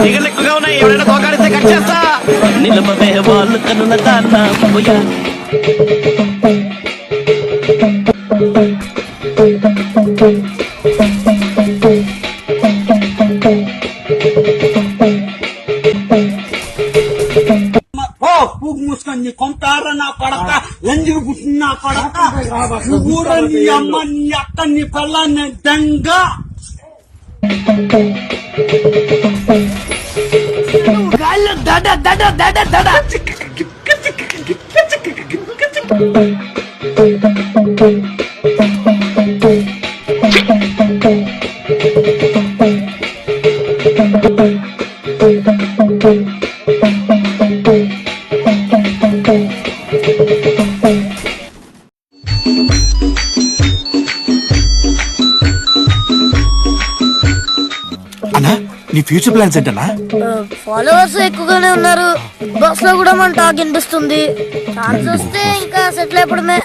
ఫిగర్లు ఎక్కువగా ఉన్నాయి, ఎవరైనా తోకాడిస్తే కట్ చేస్తా. నిలబడే వాళ్ళు కనుల దాన్న పోయా. పూగు మూసుకొని కొంటారా నా పడక లంజుకు పుట్టిన నా పడక నువ్వు కూడా నీ అమ్మ నీ అక్క నీ పిల్లాన్ని దంగా దడ దడ దడ దడ అన్నా నీ ఫ్యూచర్ ప్లాన్స్ ఏంటన్నా? ఫాలోవర్స్ ఎక్కువగానే ఉన్నారు, బాక్స్ లో కూడా మన టాక్ వినిపిస్తుంది. ఛాన్స్ వస్తే ఇంకా సెటిల్ అయిపోవడమే.